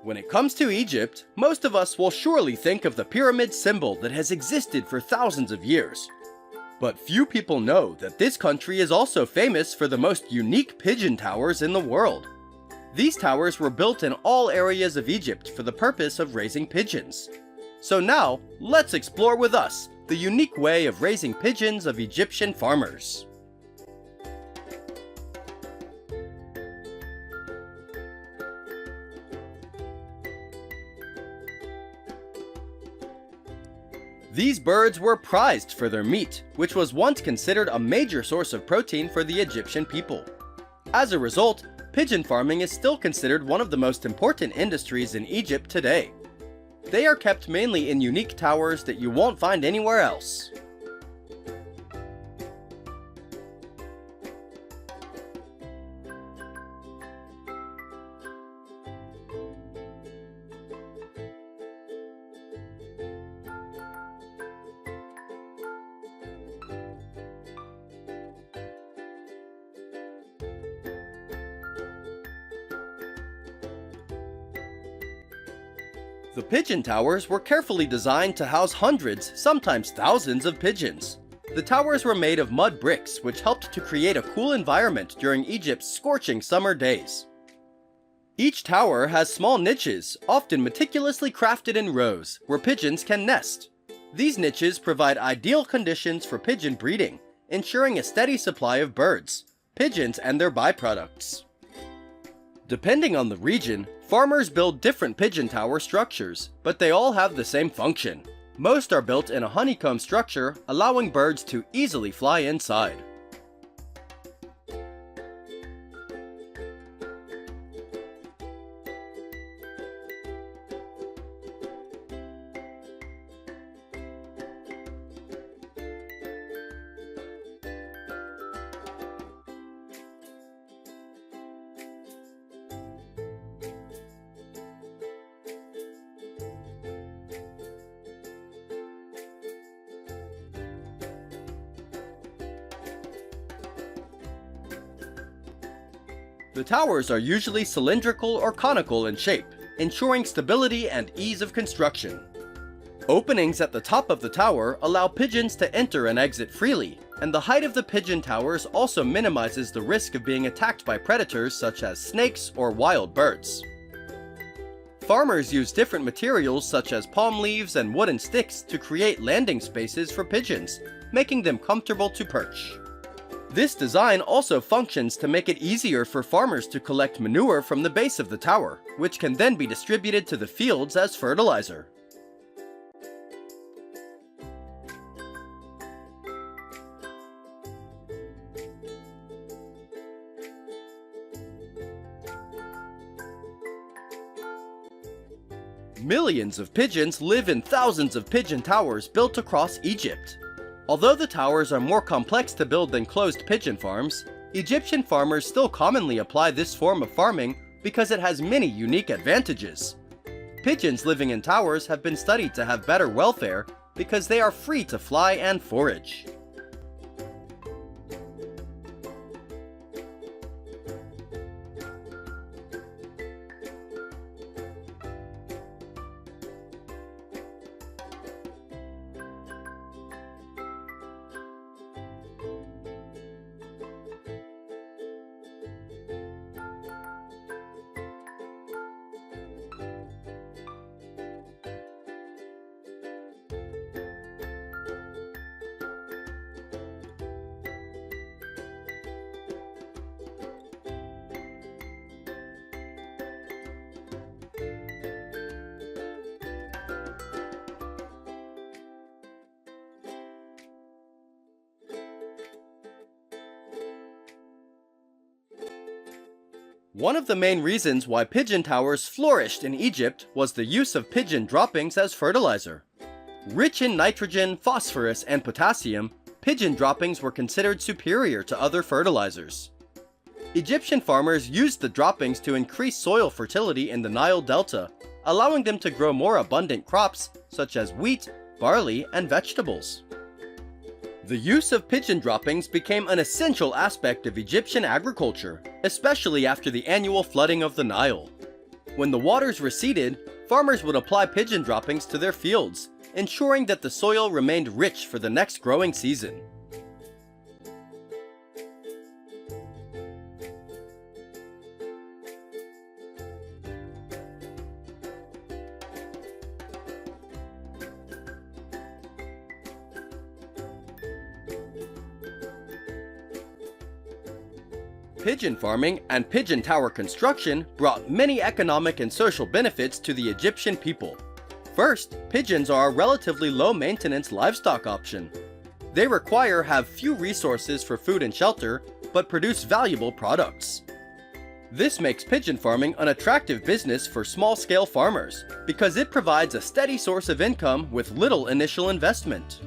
When it comes to Egypt, most of us will surely think of the pyramid symbol that has existed for thousands of years. But few people know that this country is also famous for the most unique pigeon towers in the world. These towers were built in all areas of Egypt for the purpose of raising pigeons. So now, let's explore with us the unique way of raising pigeons of Egyptian farmers. These birds were prized for their meat, which was once considered a major source of protein for the Egyptian people. As a result, pigeon farming is still considered one of the most important industries in Egypt today. They are kept mainly in unique towers that you won't find anywhere else. The pigeon towers were carefully designed to house hundreds, sometimes thousands of pigeons. The towers were made of mud bricks, which helped to create a cool environment during Egypt's scorching summer days. Each tower has small niches, often meticulously crafted in rows, where pigeons can nest. These niches provide ideal conditions for pigeon breeding, ensuring a steady supply of birds, pigeons, and their byproducts. Depending on the region, farmers build different pigeon tower structures, but they all have the same function. Most are built in a honeycomb structure, allowing birds to easily fly inside. The towers are usually cylindrical or conical in shape, ensuring stability and ease of construction. Openings at the top of the tower allow pigeons to enter and exit freely, and the height of the pigeon towers also minimizes the risk of being attacked by predators such as snakes or wild birds. Farmers use different materials such as palm leaves and wooden sticks to create landing spaces for pigeons, making them comfortable to perch. This design also functions to make it easier for farmers to collect manure from the base of the tower, which can then be distributed to the fields as fertilizer. Millions of pigeons live in thousands of pigeon towers built across Egypt. Although the towers are more complex to build than closed pigeon farms, Egyptian farmers still commonly apply this form of farming because it has many unique advantages. Pigeons living in towers have been studied to have better welfare because they are free to fly and forage. One of the main reasons why pigeon towers flourished in Egypt was the use of pigeon droppings as fertilizer. Rich in nitrogen, phosphorus, and potassium, pigeon droppings were considered superior to other fertilizers. Egyptian farmers used the droppings to increase soil fertility in the Nile Delta, allowing them to grow more abundant crops such as wheat, barley, and vegetables. The use of pigeon droppings became an essential aspect of Egyptian agriculture, especially after the annual flooding of the Nile. When the waters receded, farmers would apply pigeon droppings to their fields, ensuring that the soil remained rich for the next growing season. Pigeon farming and pigeon tower construction brought many economic and social benefits to the Egyptian people. First, pigeons are a relatively low-maintenance livestock option. They have few resources for food and shelter, but produce valuable products. This makes pigeon farming an attractive business for small-scale farmers, because it provides a steady source of income with little initial investment.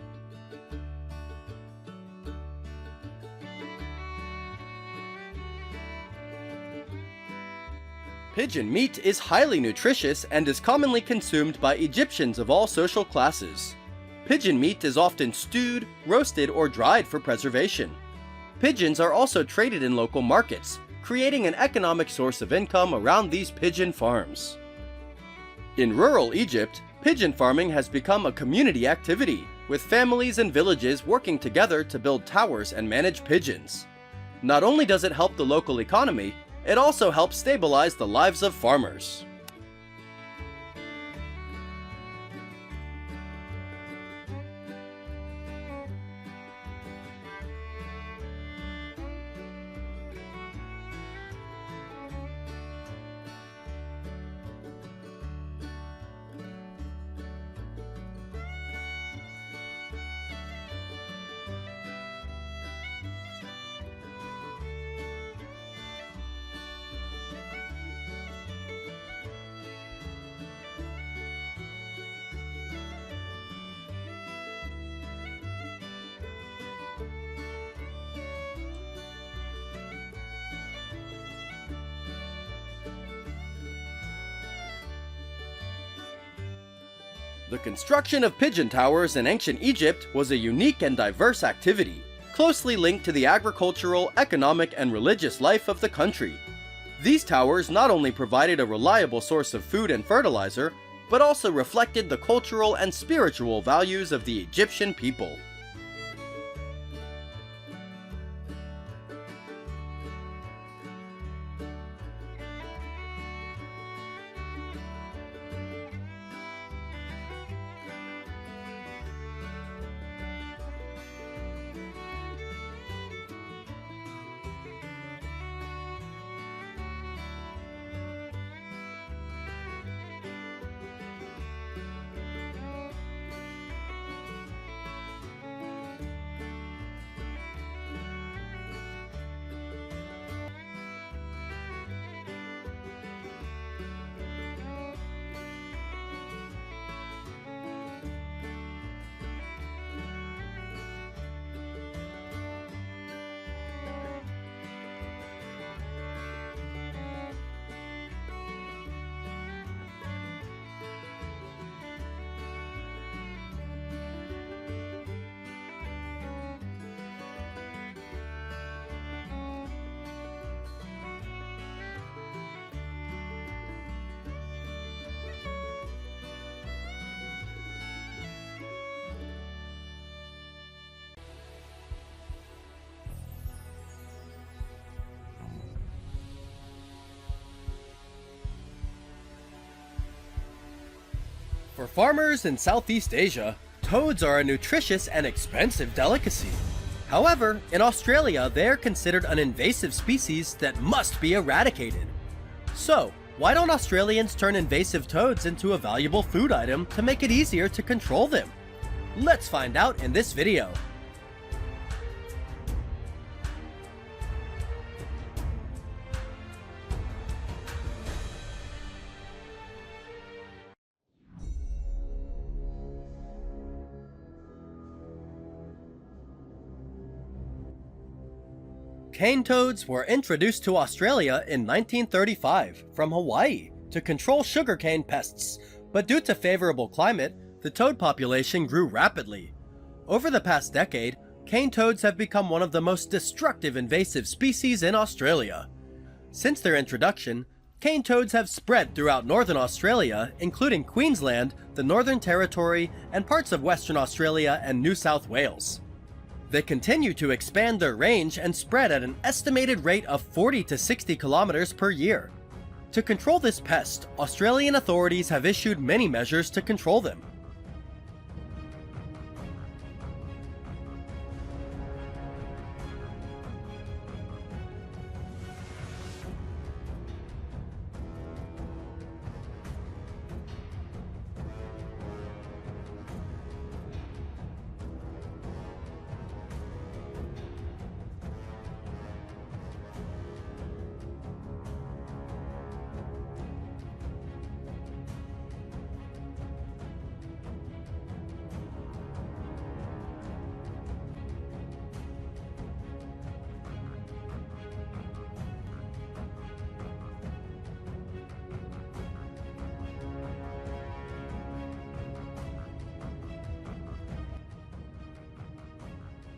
Pigeon meat is highly nutritious and is commonly consumed by Egyptians of all social classes. Pigeon meat is often stewed, roasted, or dried for preservation. Pigeons are also traded in local markets, creating an economic source of income around these pigeon farms. In rural Egypt, pigeon farming has become a community activity, with families and villages working together to build towers and manage pigeons. Not only does it help the local economy, it also helps stabilize the lives of farmers. The construction of pigeon towers in ancient Egypt was a unique and diverse activity, closely linked to the agricultural, economic, and religious life of the country. These towers not only provided a reliable source of food and fertilizer, but also reflected the cultural and spiritual values of the Egyptian people. For farmers in Southeast Asia, toads are a nutritious and expensive delicacy. However, in Australia, they are considered an invasive species that must be eradicated. So, why don't Australians turn invasive toads into a valuable food item to make it easier to control them? Let's find out in this video. Cane toads were introduced to Australia in 1935 from Hawaii to control sugarcane pests, but due to favorable climate, the toad population grew rapidly. Over the past decade, cane toads have become one of the most destructive invasive species in Australia. Since their introduction, cane toads have spread throughout northern Australia, including Queensland, the Northern Territory, and parts of Western Australia and New South Wales. They continue to expand their range and spread at an estimated rate of 40 to 60 kilometers per year. To control this pest, Australian authorities have issued many measures to control them.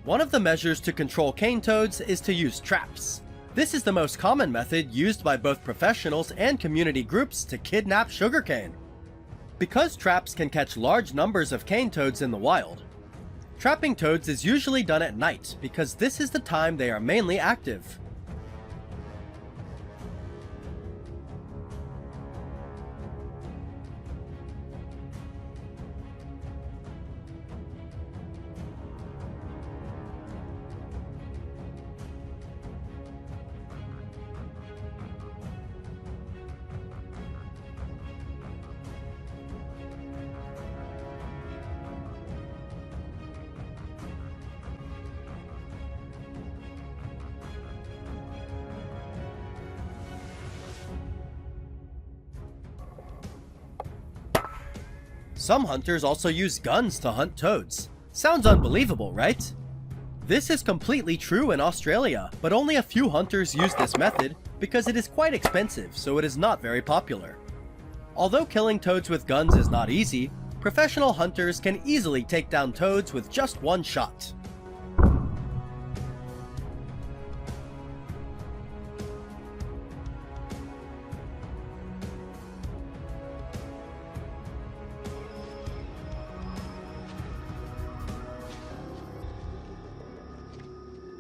One of the measures to control cane toads is to use traps. This is the most common method used by both professionals and community groups to kidnap sugarcane. Because traps can catch large numbers of cane toads in the wild, trapping toads is usually done at night because this is the time they are mainly active. Some hunters also use guns to hunt toads. Sounds unbelievable, right? This is completely true in Australia, but only a few hunters use this method because it is quite expensive, so it is not very popular. Although killing toads with guns is not easy, professional hunters can easily take down toads with just one shot.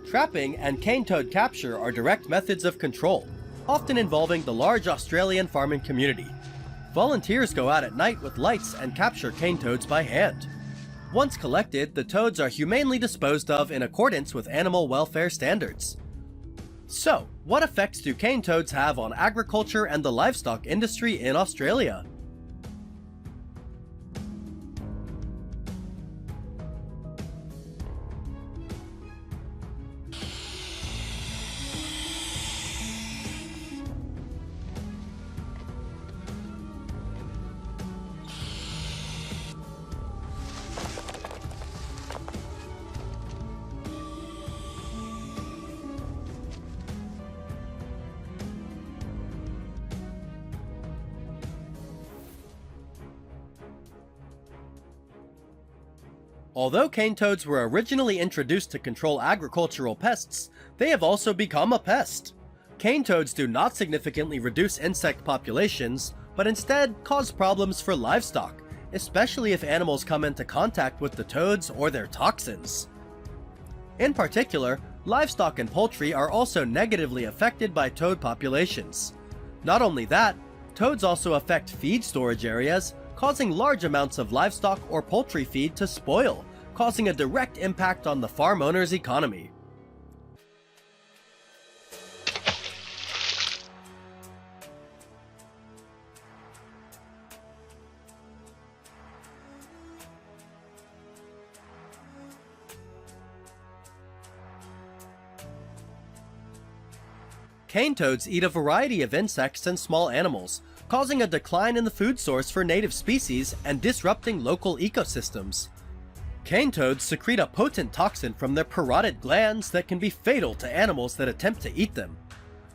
Trapping and cane toad capture are direct methods of control, often involving the large Australian farming community. Volunteers go out at night with lights and capture cane toads by hand. Once collected, the toads are humanely disposed of in accordance with animal welfare standards. So, what effects do cane toads have on agriculture and the livestock industry in Australia? Although cane toads were originally introduced to control agricultural pests, they have also become a pest. Cane toads do not significantly reduce insect populations, but instead cause problems for livestock, especially if animals come into contact with the toads or their toxins. In particular, livestock and poultry are also negatively affected by toad populations. Not only that, toads also affect feed storage areas, causing large amounts of livestock or poultry feed to spoil, causing a direct impact on the farm owner's economy. Cane toads eat a variety of insects and small animals, causing a decline in the food source for native species and disrupting local ecosystems. Cane toads secrete a potent toxin from their parotid glands that can be fatal to animals that attempt to eat them.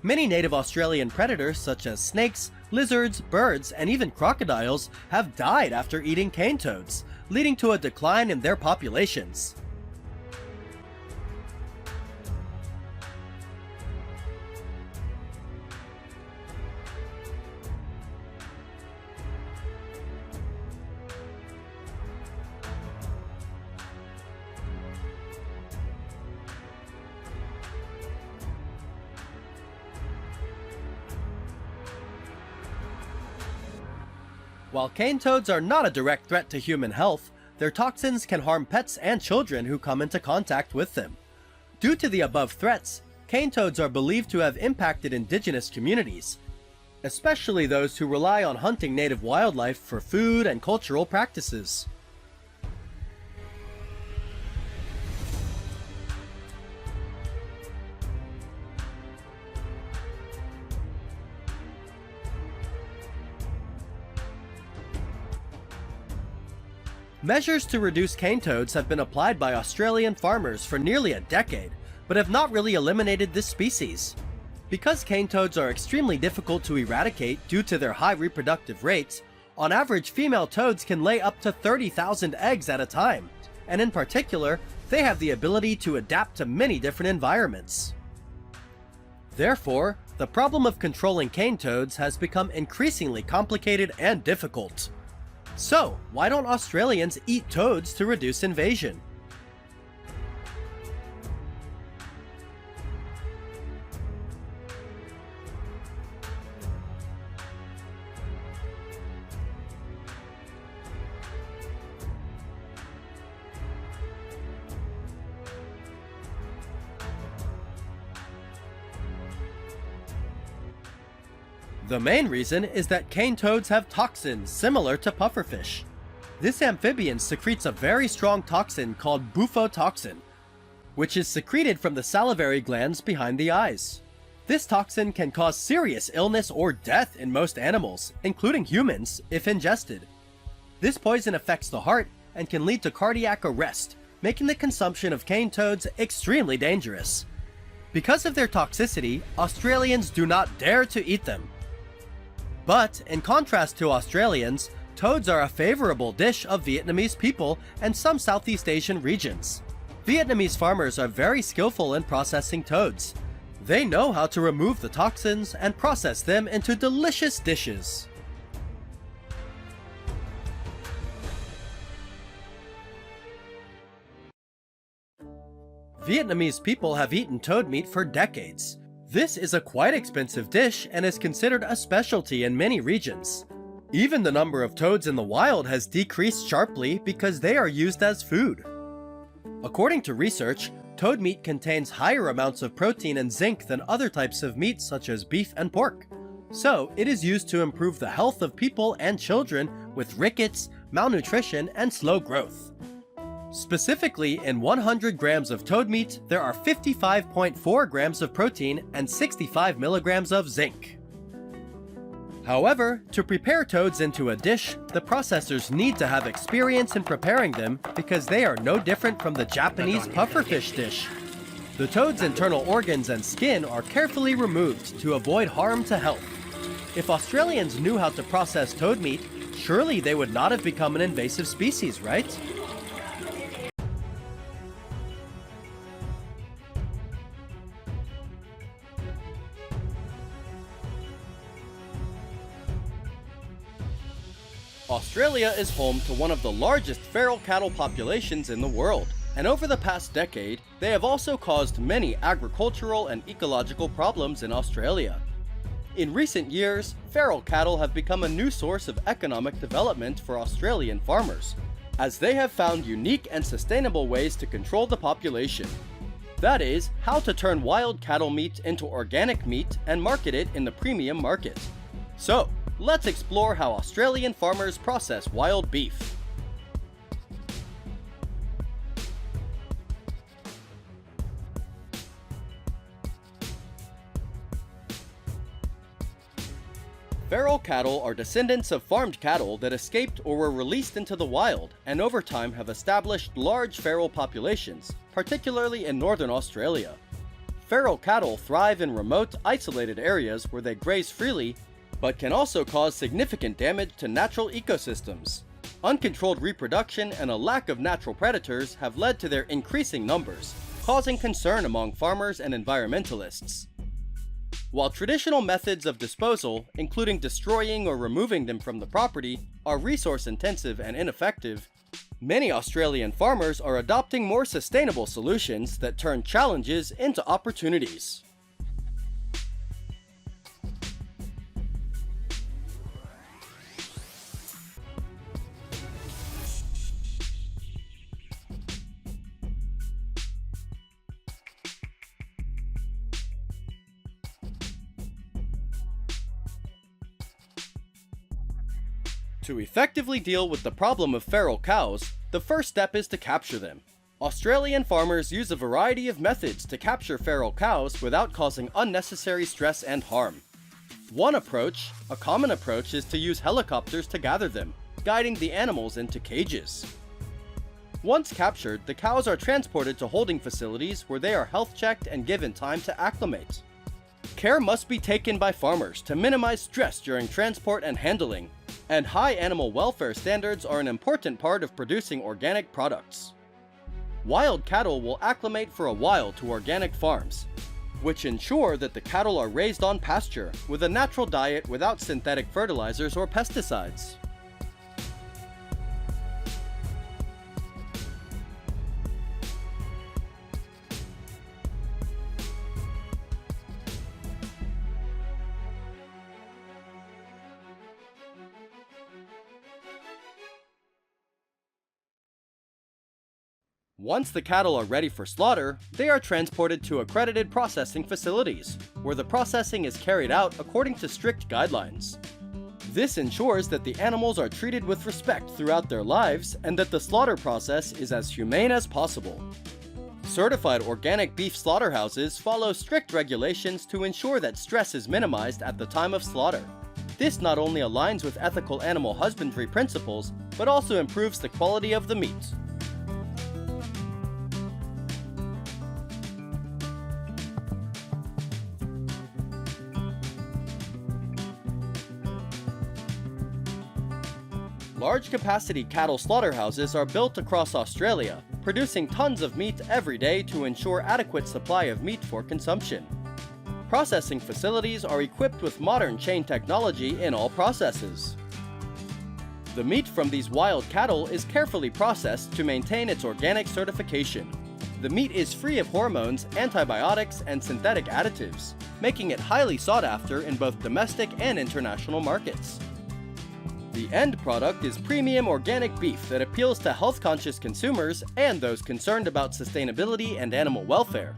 Many native Australian predators such as snakes, lizards, birds, and even crocodiles have died after eating cane toads, leading to a decline in their populations. While cane toads are not a direct threat to human health, their toxins can harm pets and children who come into contact with them. Due to the above threats, cane toads are believed to have impacted indigenous communities, especially those who rely on hunting native wildlife for food and cultural practices. Measures to reduce cane toads have been applied by Australian farmers for nearly a decade, but have not really eliminated this species. Because cane toads are extremely difficult to eradicate due to their high reproductive rates, on average female toads can lay up to 30,000 eggs at a time, and in particular, they have the ability to adapt to many different environments. Therefore, the problem of controlling cane toads has become increasingly complicated and difficult. So, why don't Australians eat toads to reduce invasion? The main reason is that cane toads have toxins similar to pufferfish. This amphibian secretes a very strong toxin called bufotoxin, which is secreted from the salivary glands behind the eyes. This toxin can cause serious illness or death in most animals, including humans, if ingested. This poison affects the heart and can lead to cardiac arrest, making the consumption of cane toads extremely dangerous. Because of their toxicity, Australians do not dare to eat them. But, in contrast to Australians, toads are a favorable dish of Vietnamese people and some Southeast Asian regions. Vietnamese farmers are very skillful in processing toads. They know how to remove the toxins and process them into delicious dishes. Vietnamese people have eaten toad meat for decades. This is a quite expensive dish and is considered a specialty in many regions. Even the number of toads in the wild has decreased sharply because they are used as food. According to research, toad meat contains higher amounts of protein and zinc than other types of meat such as beef and pork. So, it is used to improve the health of people and children with rickets, malnutrition, and slow growth. Specifically, in 100 grams of toad meat, there are 55.4 grams of protein and 65 milligrams of zinc. However, to prepare toads into a dish, the processors need to have experience in preparing them because they are no different from the Japanese pufferfish dish. The toad's internal organs and skin are carefully removed to avoid harm to health. If Australians knew how to process toad meat, surely they would not have become an invasive species, right? Australia is home to one of the largest feral cattle populations in the world, and over the past decade, they have also caused many agricultural and ecological problems in Australia. In recent years, feral cattle have become a new source of economic development for Australian farmers, as they have found unique and sustainable ways to control the population. That is, how to turn wild cattle meat into organic meat and market it in the premium market. So, let's explore how Australian farmers process wild beef. Feral cattle are descendants of farmed cattle that escaped or were released into the wild and over time have established large feral populations, particularly in northern Australia. Feral cattle thrive in remote, isolated areas where they graze freely, but can also cause significant damage to natural ecosystems. Uncontrolled reproduction and a lack of natural predators have led to their increasing numbers, causing concern among farmers and environmentalists. While traditional methods of disposal, including destroying or removing them from the property, are resource-intensive and ineffective, many Australian farmers are adopting more sustainable solutions that turn challenges into opportunities. To effectively deal with the problem of feral cows, the first step is to capture them. Australian farmers use a variety of methods to capture feral cows without causing unnecessary stress and harm. One approach, a common approach, is to use helicopters to gather them, guiding the animals into cages. Once captured, the cows are transported to holding facilities where they are health checked and given time to acclimate. Care must be taken by farmers to minimize stress during transport and handling, and high animal welfare standards are an important part of producing organic products. Wild cattle will acclimate for a while to organic farms, which ensure that the cattle are raised on pasture with a natural diet without synthetic fertilizers or pesticides. Once the cattle are ready for slaughter, they are transported to accredited processing facilities, where the processing is carried out according to strict guidelines. This ensures that the animals are treated with respect throughout their lives and that the slaughter process is as humane as possible. Certified organic beef slaughterhouses follow strict regulations to ensure that stress is minimized at the time of slaughter. This not only aligns with ethical animal husbandry principles, but also improves the quality of the meat. Large-capacity cattle slaughterhouses are built across Australia, producing tons of meat every day to ensure adequate supply of meat for consumption. Processing facilities are equipped with modern chain technology in all processes. The meat from these wild cattle is carefully processed to maintain its organic certification. The meat is free of hormones, antibiotics, and synthetic additives, making it highly sought after in both domestic and international markets. The end product is premium organic beef that appeals to health-conscious consumers and those concerned about sustainability and animal welfare.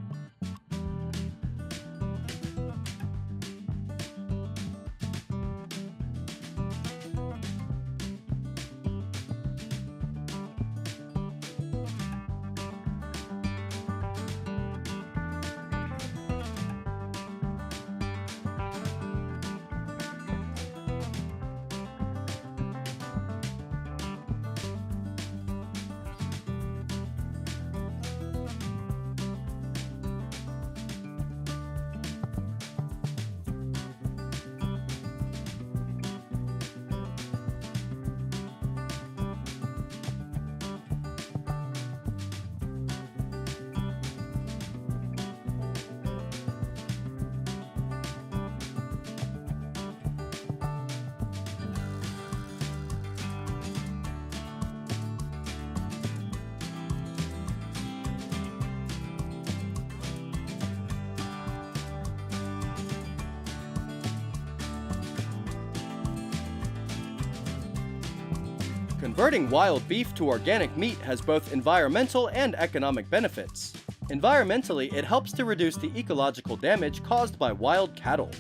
Converting wild beef to organic meat has both environmental and economic benefits. Environmentally, it helps to reduce the ecological damage caused by wild cattle.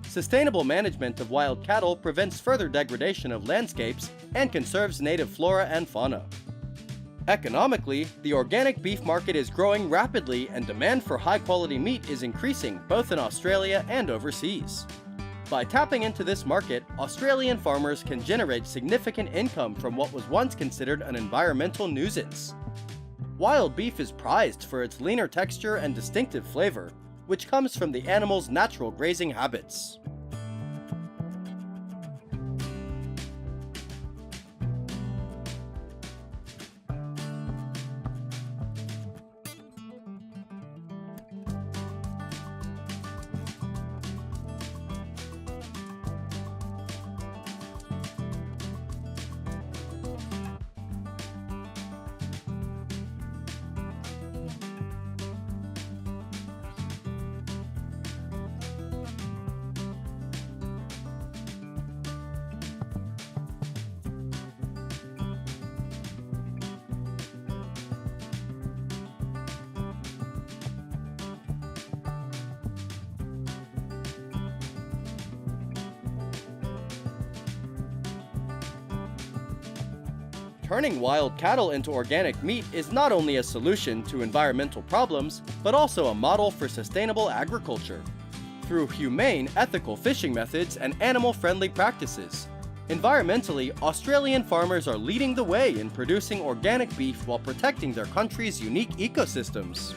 Sustainable management of wild cattle prevents further degradation of landscapes and conserves native flora and fauna. Economically, the organic beef market is growing rapidly and demand for high-quality meat is increasing both in Australia and overseas. By tapping into this market, Australian farmers can generate significant income from what was once considered an environmental nuisance. Wild beef is prized for its leaner texture and distinctive flavor, which comes from the animal's natural grazing habits. Turning wild cattle into organic meat is not only a solution to environmental problems, but also a model for sustainable agriculture. Through humane, ethical fishing methods and animal-friendly practices, environmentally, Australian farmers are leading the way in producing organic beef while protecting their country's unique ecosystems.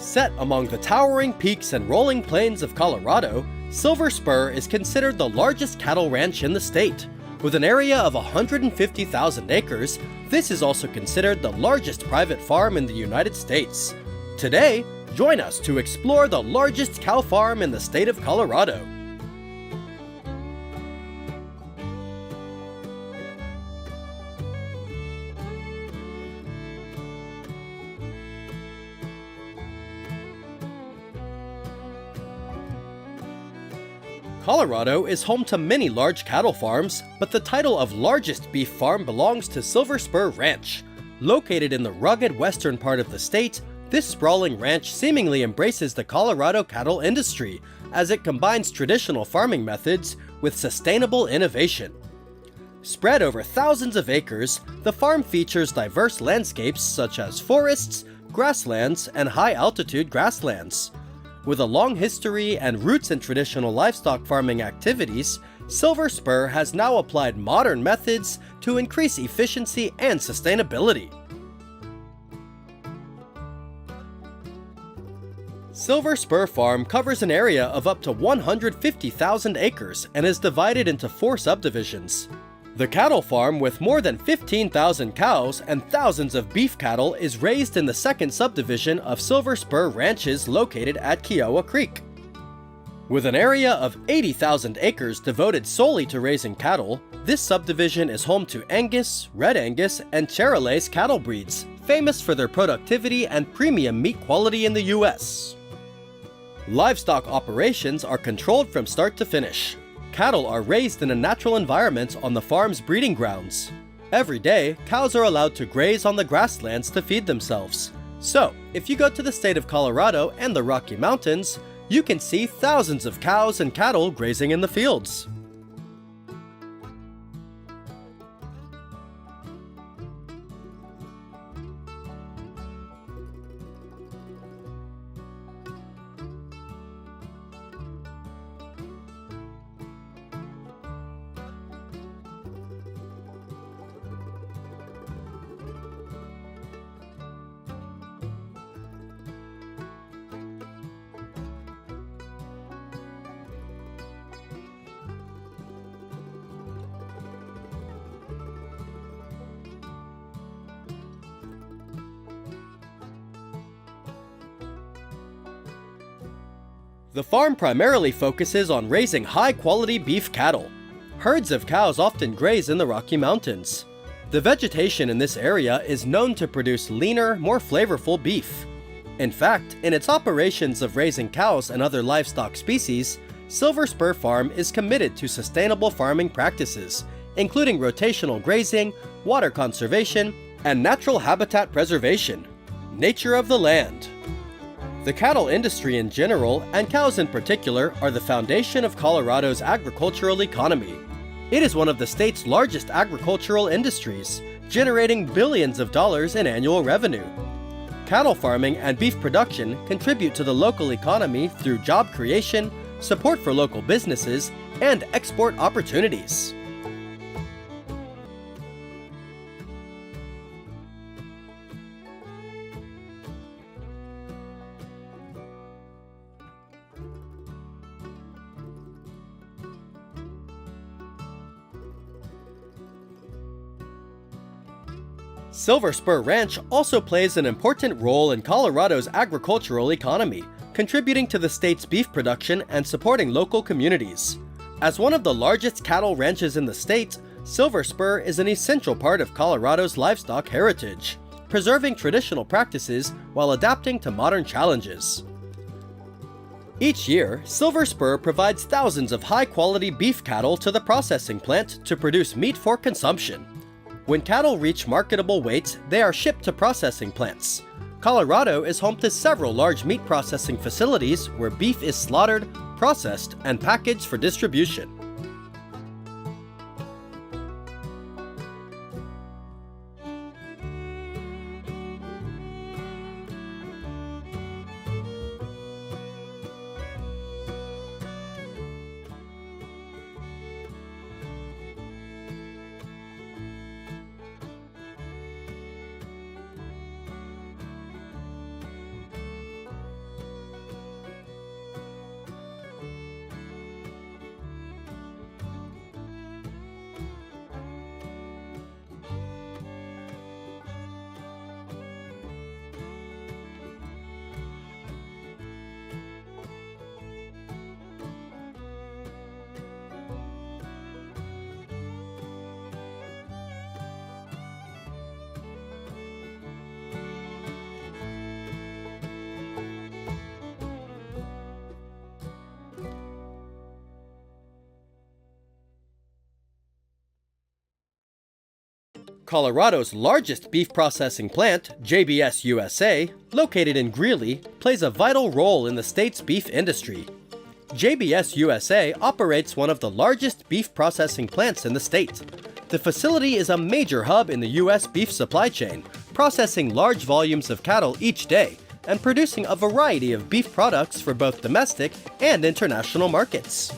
Set among the towering peaks and rolling plains of Colorado, Silver Spur is considered the largest cattle ranch in the state. With an area of 150,000 acres, this is also considered the largest private farm in the United States. Today, join us to explore the largest cow farm in the state of Colorado. Colorado is home to many large cattle farms, but the title of largest beef farm belongs to Silver Spur Ranch. Located in the rugged western part of the state, this sprawling ranch seemingly embraces the Colorado cattle industry, as it combines traditional farming methods with sustainable innovation. Spread over thousands of acres, the farm features diverse landscapes such as forests, grasslands, and high-altitude grasslands. With a long history and roots in traditional livestock farming activities, Silver Spur has now applied modern methods to increase efficiency and sustainability. Silver Spur Farm covers an area of up to 150,000 acres and is divided into 4 subdivisions. The cattle farm, with more than 15,000 cows and thousands of beef cattle, is raised in the second subdivision of Silver Spur Ranches located at Kiowa Creek. With an area of 80,000 acres devoted solely to raising cattle, this subdivision is home to Angus, Red Angus, and Charolais cattle breeds, famous for their productivity and premium meat quality in the US. Livestock operations are controlled from start to finish. Cattle are raised in a natural environment on the farm's breeding grounds. Every day, cows are allowed to graze on the grasslands to feed themselves. So, if you go to the state of Colorado and the Rocky Mountains, you can see thousands of cows and cattle grazing in the fields. The farm primarily focuses on raising high-quality beef cattle. Herds of cows often graze in the Rocky Mountains. The vegetation in this area is known to produce leaner, more flavorful beef. In fact, in its operations of raising cows and other livestock species, Silver Spur Farm is committed to sustainable farming practices, including rotational grazing, water conservation, and natural habitat preservation. Nature of the land. The cattle industry in general, and cows in particular, are the foundation of Colorado's agricultural economy. It is one of the state's largest agricultural industries, generating billions of dollars in annual revenue. Cattle farming and beef production contribute to the local economy through job creation, support for local businesses, and export opportunities. Silver Spur Ranch also plays an important role in Colorado's agricultural economy, contributing to the state's beef production and supporting local communities. As one of the largest cattle ranches in the state, Silver Spur is an essential part of Colorado's livestock heritage, preserving traditional practices while adapting to modern challenges. Each year, Silver Spur provides thousands of high-quality beef cattle to the processing plant to produce meat for consumption. When cattle reach marketable weights, they are shipped to processing plants. Colorado is home to several large meat processing facilities where beef is slaughtered, processed, and packaged for distribution. Colorado's largest beef processing plant, JBS USA, located in Greeley, plays a vital role in the state's beef industry. JBS USA operates one of the largest beef processing plants in the state. The facility is a major hub in the U.S. beef supply chain, processing large volumes of cattle each day and producing a variety of beef products for both domestic and international markets.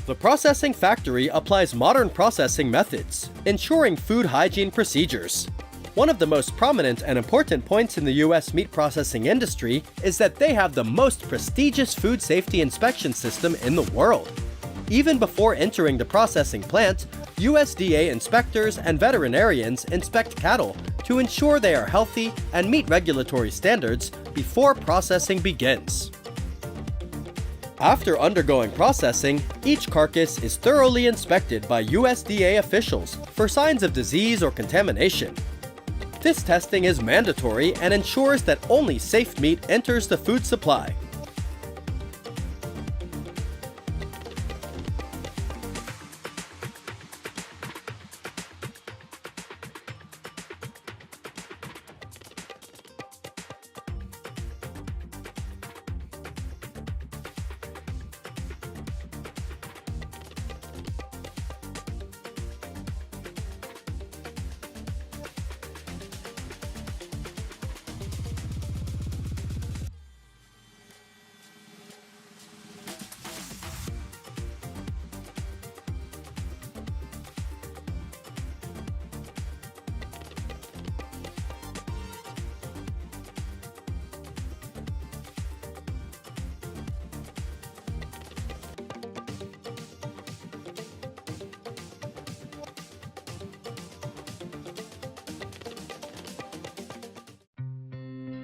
The processing factory applies modern processing methods, ensuring food hygiene procedures. One of the most prominent and important points in the U.S. meat processing industry is that they have the most prestigious food safety inspection system in the world. Even before entering the processing plant, USDA inspectors and veterinarians inspect cattle to ensure they are healthy and meet regulatory standards before processing begins. After undergoing processing, each carcass is thoroughly inspected by USDA officials for signs of disease or contamination. This testing is mandatory and ensures that only safe meat enters the food supply.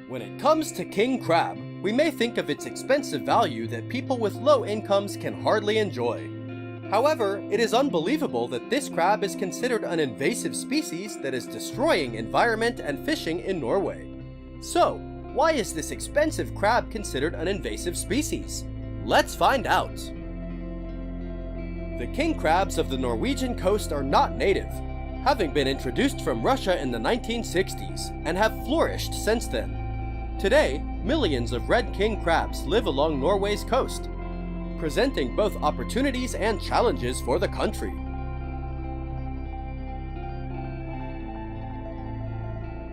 When it comes to king crab, we may think of its expensive value that people with low incomes can hardly enjoy. However, it is unbelievable that this crab is considered an invasive species that is destroying environment and fishing in Norway. So, why is this expensive crab considered an invasive species? Let's find out! The king crabs of the Norwegian coast are not native, having been introduced from Russia in the 1960s and have flourished since then. Today, millions of red king crabs live along Norway's coast, presenting both opportunities and challenges for the country.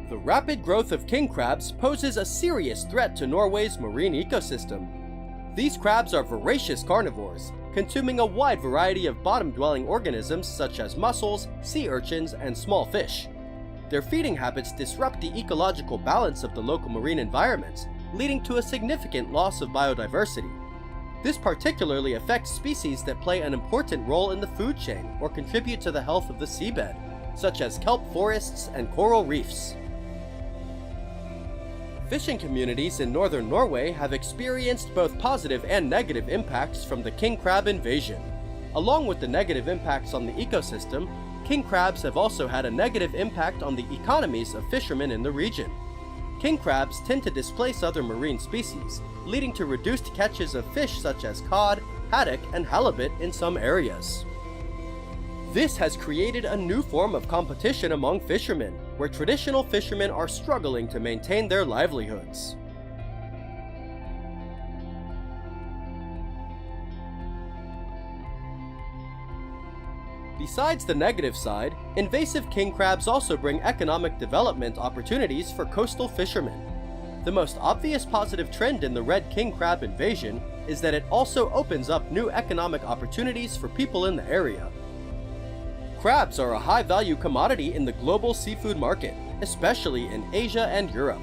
The rapid growth of king crabs poses a serious threat to Norway's marine ecosystem. These crabs are voracious carnivores, consuming a wide variety of bottom-dwelling organisms such as mussels, sea urchins, and small fish. Their feeding habits disrupt the ecological balance of the local marine environments, leading to a significant loss of biodiversity. This particularly affects species that play an important role in the food chain or contribute to the health of the seabed, such as kelp forests and coral reefs. Fishing communities in northern Norway have experienced both positive and negative impacts from the king crab invasion. Along with the negative impacts on the ecosystem, king crabs have also had a negative impact on the economies of fishermen in the region. King crabs tend to displace other marine species, leading to reduced catches of fish such as cod, haddock, and halibut in some areas. This has created a new form of competition among fishermen, where traditional fishermen are struggling to maintain their livelihoods. Besides the negative side, invasive king crabs also bring economic development opportunities for coastal fishermen. The most obvious positive trend in the red king crab invasion is that it also opens up new economic opportunities for people in the area. Crabs are a high-value commodity in the global seafood market, especially in Asia and Europe.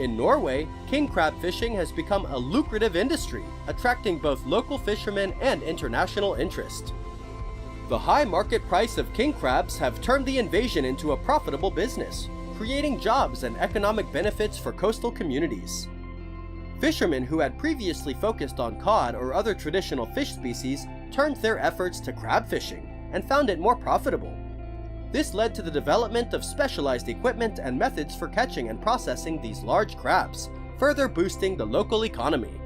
In Norway, king crab fishing has become a lucrative industry, attracting both local fishermen and international interest. The high market price of king crabs have turned the invasion into a profitable business, creating jobs and economic benefits for coastal communities. Fishermen who had previously focused on cod or other traditional fish species turned their efforts to crab fishing and found it more profitable. This led to the development of specialized equipment and methods for catching and processing these large crabs, further boosting the local economy.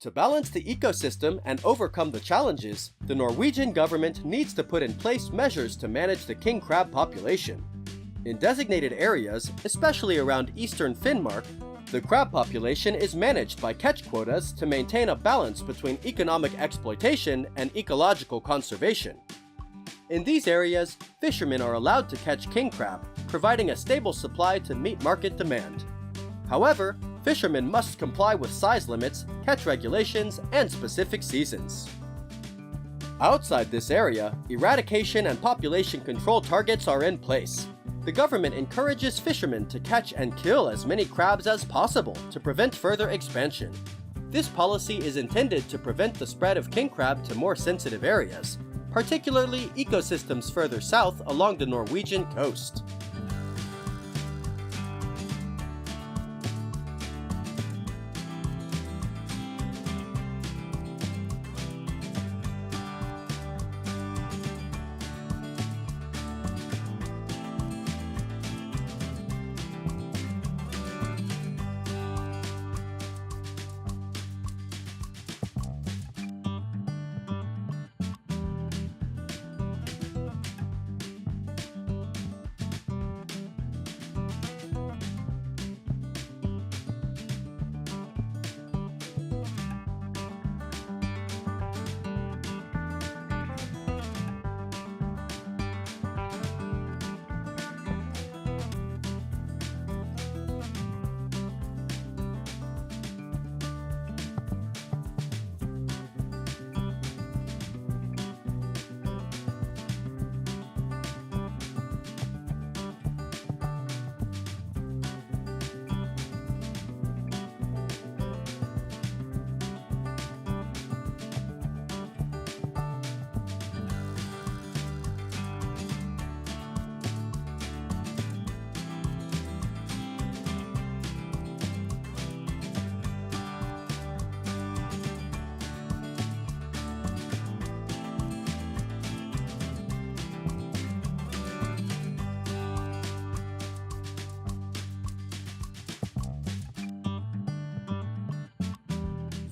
To balance the ecosystem and overcome the challenges, the Norwegian government needs to put in place measures to manage the king crab population. In designated areas, especially around eastern Finnmark, the crab population is managed by catch quotas to maintain a balance between economic exploitation and ecological conservation. In these areas, fishermen are allowed to catch king crab, providing a stable supply to meet market demand. However, fishermen must comply with size limits, catch regulations, and specific seasons. Outside this area, eradication and population control targets are in place. The government encourages fishermen to catch and kill as many crabs as possible to prevent further expansion. This policy is intended to prevent the spread of king crab to more sensitive areas, particularly ecosystems further south along the Norwegian coast.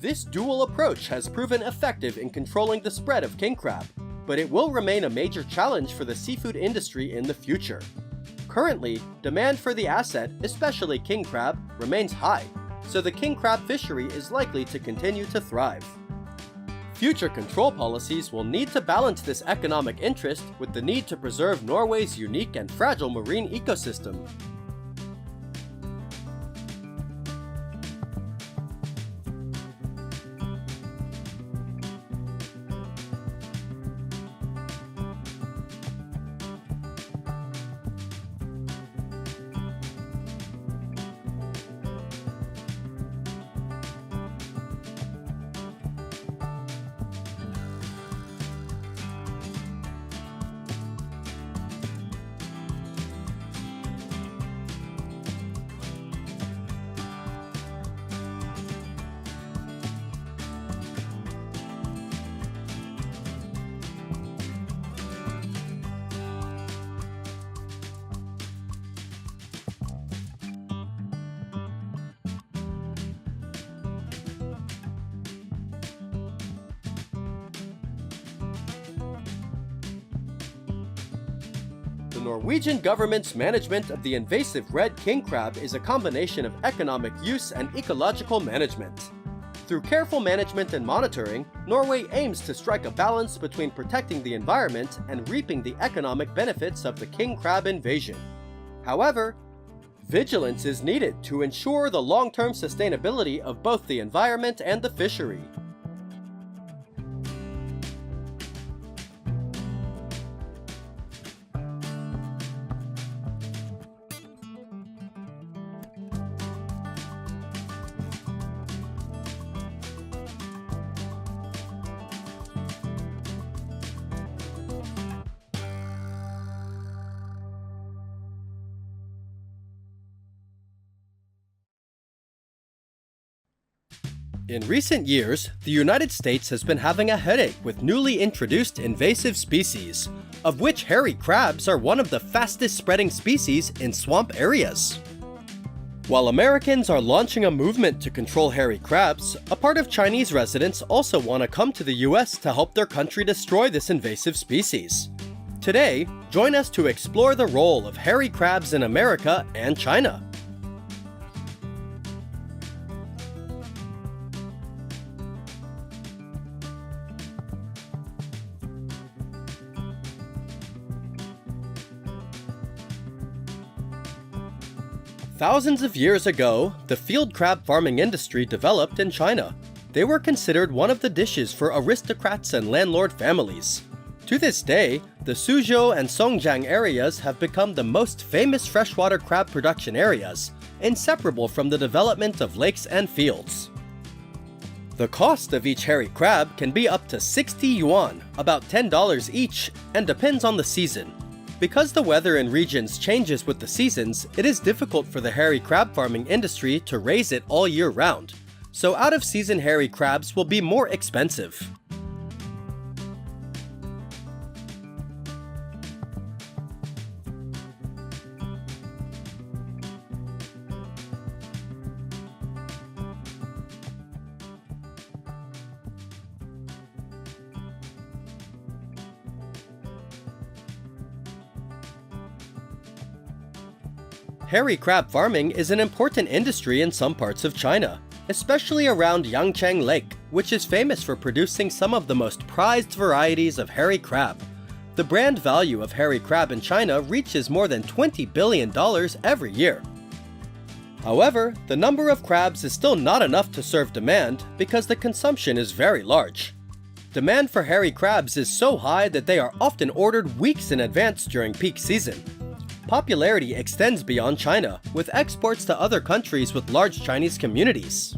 This dual approach has proven effective in controlling the spread of king crab, but it will remain a major challenge for the seafood industry in the future. Currently, demand for the asset, especially king crab, remains high, so the king crab fishery is likely to continue to thrive. Future control policies will need to balance this economic interest with the need to preserve Norway's unique and fragile marine ecosystem. Norwegian government's management of the invasive red king crab is a combination of economic use and ecological management. Through careful management and monitoring, Norway aims to strike a balance between protecting the environment and reaping the economic benefits of the king crab invasion. However, vigilance is needed to ensure the long-term sustainability of both the environment and the fishery. In recent years, the United States has been having a headache with newly introduced invasive species, of which hairy crabs are one of the fastest spreading species in swamp areas. While Americans are launching a movement to control hairy crabs, a part of Chinese residents also want to come to the US to help their country destroy this invasive species. Today, join us to explore the role of hairy crabs in America and China. Thousands of years ago, the field crab farming industry developed in China. They were considered one of the dishes for aristocrats and landlord families. To this day, the Suzhou and Songjiang areas have become the most famous freshwater crab production areas, inseparable from the development of lakes and fields. The cost of each hairy crab can be up to 60 yuan, about $10 each, and depends on the season. Because the weather in regions changes with the seasons, it is difficult for the hairy crab farming industry to raise it all year round, so out-of-season hairy crabs will be more expensive. Hairy crab farming is an important industry in some parts of China, especially around Yangcheng Lake, which is famous for producing some of the most prized varieties of hairy crab. The brand value of hairy crab in China reaches more than $20 billion every year. However, the number of crabs is still not enough to serve demand because the consumption is very large. Demand for hairy crabs is so high that they are often ordered weeks in advance during peak season. Popularity extends beyond China, with exports to other countries with large Chinese communities.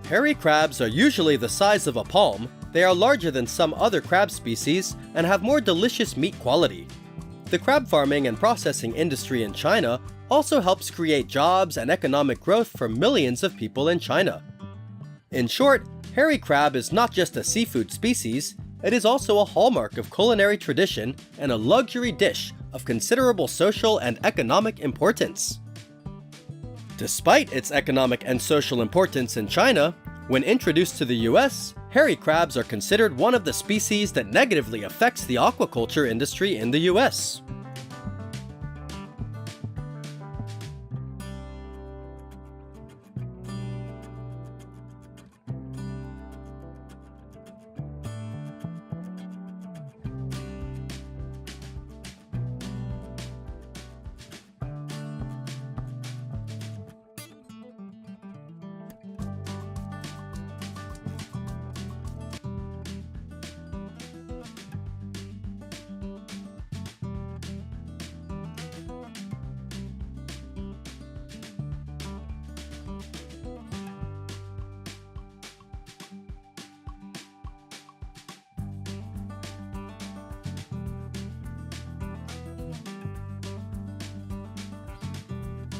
Hairy crabs are usually the size of a palm. They are larger than some other crab species and have more delicious meat quality. The crab farming and processing industry in China also helps create jobs and economic growth for millions of people in China. In short, hairy crab is not just a seafood species, it is also a hallmark of culinary tradition and a luxury dish of considerable social and economic importance. Despite its economic and social importance in China, when introduced to the US, hairy crabs are considered one of the species that negatively affects the aquaculture industry in the US.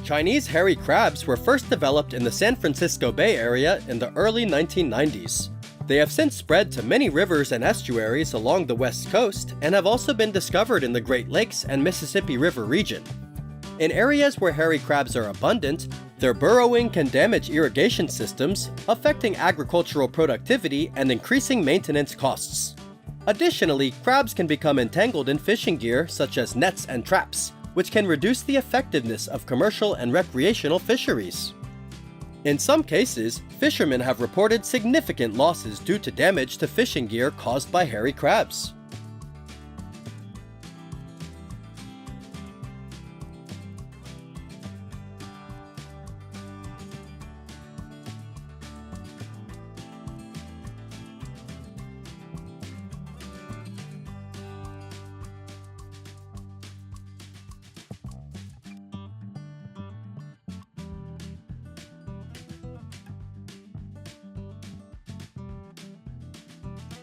Chinese hairy crabs were first developed in the San Francisco Bay Area in the early 1990s. They have since spread to many rivers and estuaries along the West Coast and have also been discovered in the Great Lakes and Mississippi River region. In areas where hairy crabs are abundant, their burrowing can damage irrigation systems, affecting agricultural productivity and increasing maintenance costs. Additionally, crabs can become entangled in fishing gear such as nets and traps, which can reduce the effectiveness of commercial and recreational fisheries. In some cases, fishermen have reported significant losses due to damage to fishing gear caused by hairy crabs.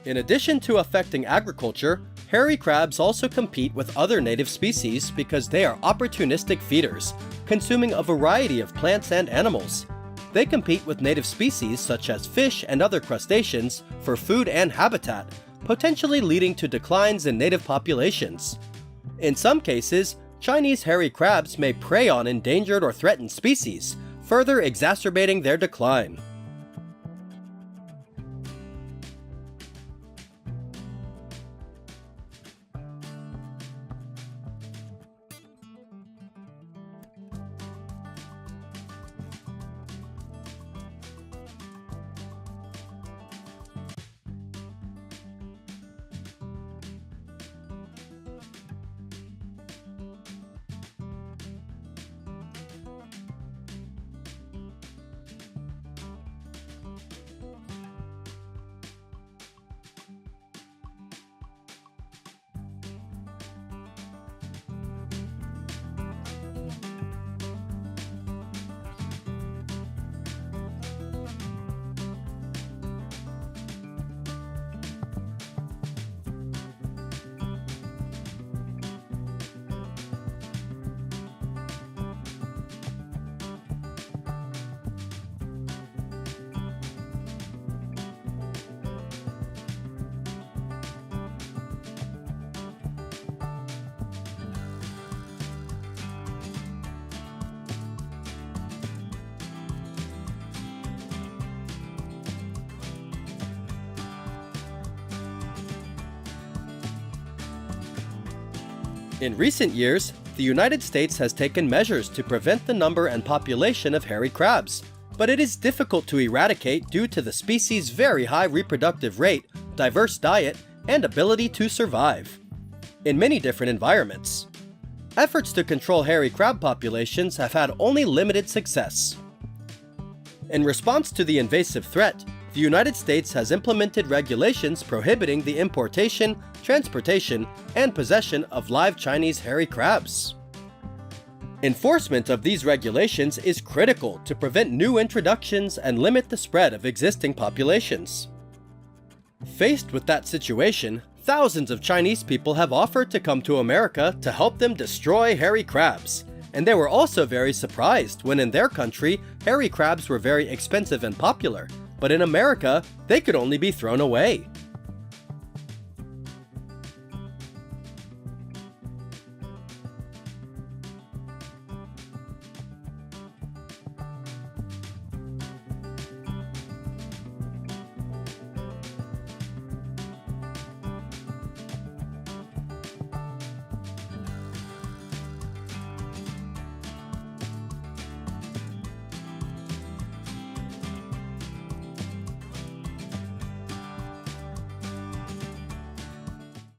In addition to affecting agriculture, hairy crabs also compete with other native species because they are opportunistic feeders, consuming a variety of plants and animals. They compete with native species such as fish and other crustaceans for food and habitat, potentially leading to declines in native populations. In some cases, Chinese hairy crabs may prey on endangered or threatened species, further exacerbating their decline. In recent years, the United States has taken measures to prevent the number and population of hairy crabs, but it is difficult to eradicate due to the species' very high reproductive rate, diverse diet, and ability to survive in many different environments. Efforts to control hairy crab populations have had only limited success. In response to the invasive threat, the United States has implemented regulations prohibiting the importation, transportation, and possession of live Chinese hairy crabs. Enforcement of these regulations is critical to prevent new introductions and limit the spread of existing populations. Faced with that situation, thousands of Chinese people have offered to come to America to help them destroy hairy crabs, and they were also very surprised when in their country, hairy crabs were very expensive and popular, but in America, they could only be thrown away.